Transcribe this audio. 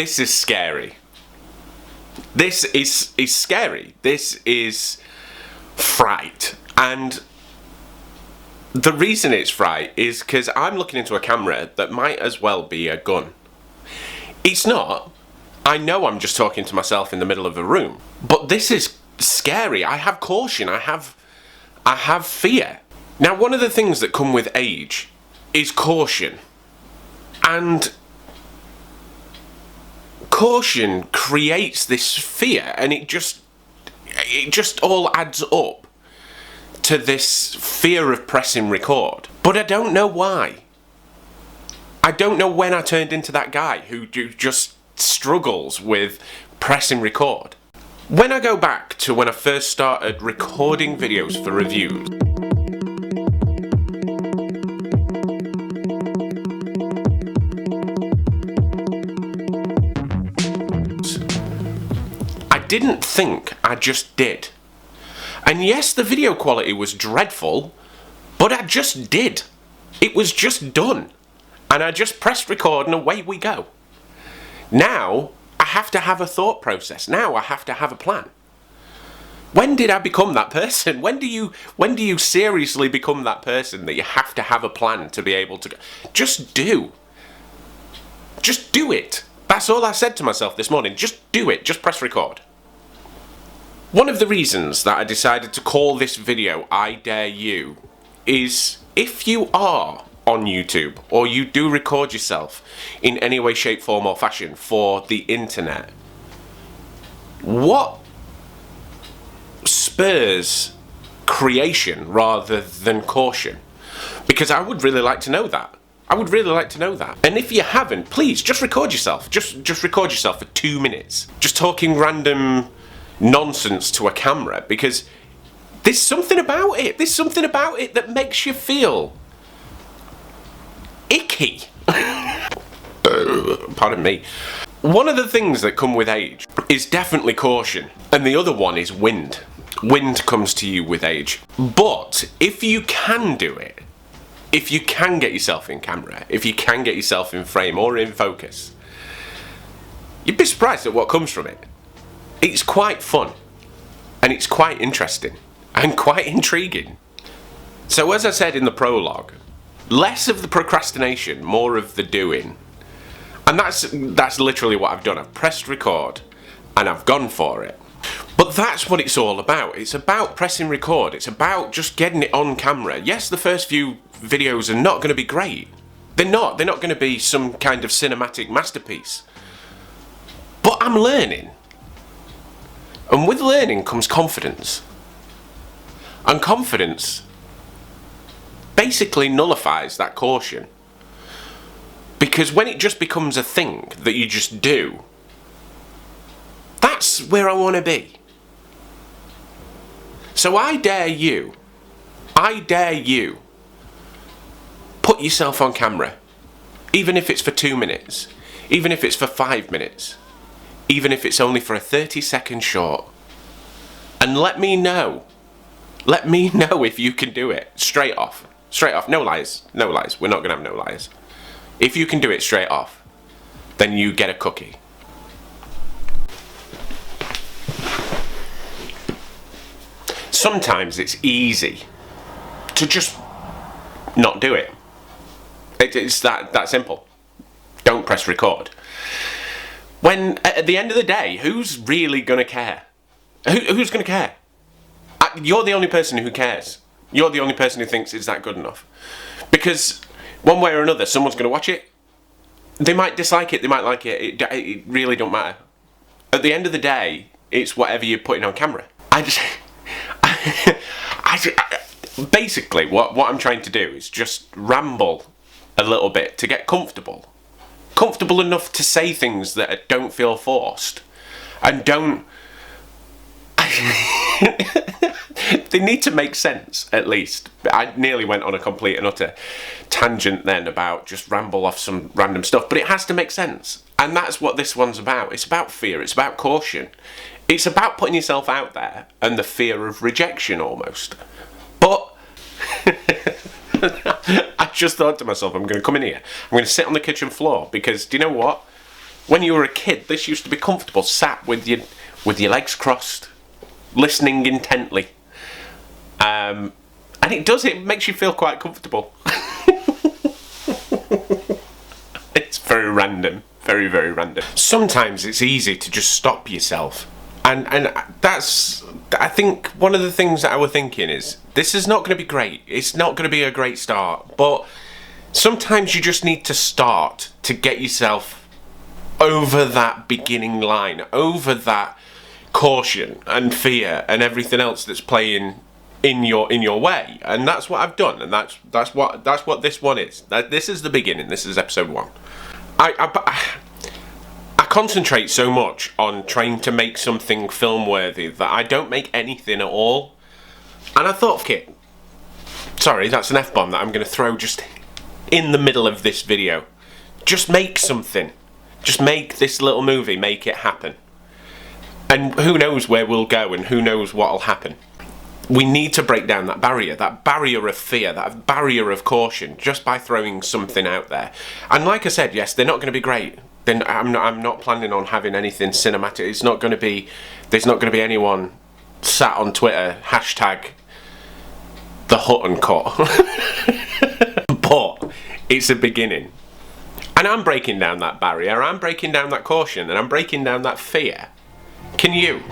This is scary. This is scary. This is fright. And the reason it's fright is because I'm looking into a camera that might as well be a gun. It's not. I know I'm just talking to myself in the middle of a room. But this is scary. I have caution. I have fear. Now, one of the things that come with age is caution. And caution creates this fear, and it just all adds up to this fear of pressing record. But I don't know why. I don't know when I turned into that guy who just struggles with pressing record. When I go back to when I first started recording videos for reviews, I didn't think, I just did. And yes, the video quality was dreadful, but I just did. It was just done. And I just pressed record and away we go. Now, I have to have a thought process. Now I have to have a plan. When did I become that person? When do you seriously become that person that you have to have a plan to be able to go? Just do. Just do it. That's all I said to myself this morning. Just do it. Just press record. One of the reasons that I decided to call this video I Dare You is if you are on YouTube or you do record yourself in any way, shape, form or fashion for the internet, what spurs creation rather than caution? Because I would really like to know that. I would really like to know that. And if you haven't, please just record yourself. Just record yourself for 2 minutes. Just talking random nonsense to a camera, because there's something about it. There's something about it that makes you feel icky. Pardon me. One of the things that come with age is definitely caution, and the other one is wind. Wind comes to you with age. But if you can do it, if you can get yourself in camera, if you can get yourself in frame or in focus, you'd be surprised at what comes from it. It's quite fun, and it's quite interesting, and quite intriguing. So as I said in the prologue, less of the procrastination, more of the doing. And that's literally what I've done. I've pressed record, and I've gone for it. But that's what it's all about. It's about pressing record. It's about just getting it on camera. Yes, the first few videos are not going to be great. They're not going to be some kind of cinematic masterpiece. But I'm learning. And with learning comes confidence. And confidence basically nullifies that caution. Because when it just becomes a thing that you just do, that's where I want to be. So I dare you, put yourself on camera. Even if it's for 2 minutes, even if it's for 5 minutes, even if it's only for a 30-second short. And let me know. Let me know if you can do it. Straight off. Straight off. No lies. No lies. We're not going to have no lies. If you can do it straight off, then you get a cookie. Sometimes it's easy to just not do it. It's that simple. Don't press record. When, at the end of the day, who's really going to care? Who's going to care? You're the only person who cares. You're the only person who thinks it's that good enough. Because one way or another, someone's going to watch it. They might dislike it, they might like it. It really don't matter. At the end of the day, it's whatever you're putting on camera. Basically, what I'm trying to do is just ramble a little bit to get comfortable. Comfortable enough to say things that don't feel forced. And don't... They need to make sense, at least. I nearly went on a complete and utter tangent then about just ramble off some random stuff, but it has to make sense. And that's what this one's about. It's about fear, it's about caution. It's about putting yourself out there and the fear of rejection almost. But I just thought to myself, I'm going to come in here, I'm going to sit on the kitchen floor, because do you know what? when you were a kid, this used to be comfortable, sat with your legs crossed, listening intently. And it makes you feel quite comfortable. It's very random. Very, very random. Sometimes it's easy to just stop yourself. And that's, I think, one of the things that I was thinking is, this is not going to be great. It's not going to be a great start. But sometimes you just need to start to get yourself over that beginning line, over that caution and fear and everything else that's playing in your way. And that's what I've done. And that's what this one is. This is the beginning. This is episode 1. I concentrate so much on trying to make something film worthy that I don't make anything at all. And I thought, Kit, sorry, that's an F-bomb that I'm going to throw just in the middle of this video. Just make something. Just make this little movie, make it happen. And who knows where we'll go and who knows what'll happen. We need to break down that barrier of fear, that barrier of caution, just by throwing something out there. And like I said, yes, they're not going to be great. Then I'm not planning on having anything cinematic. There's not going to be anyone sat on Twitter hashtag the Hut and Cut. But it's a beginning. And I'm breaking down that barrier, I'm breaking down that caution, and I'm breaking down that fear. Can you?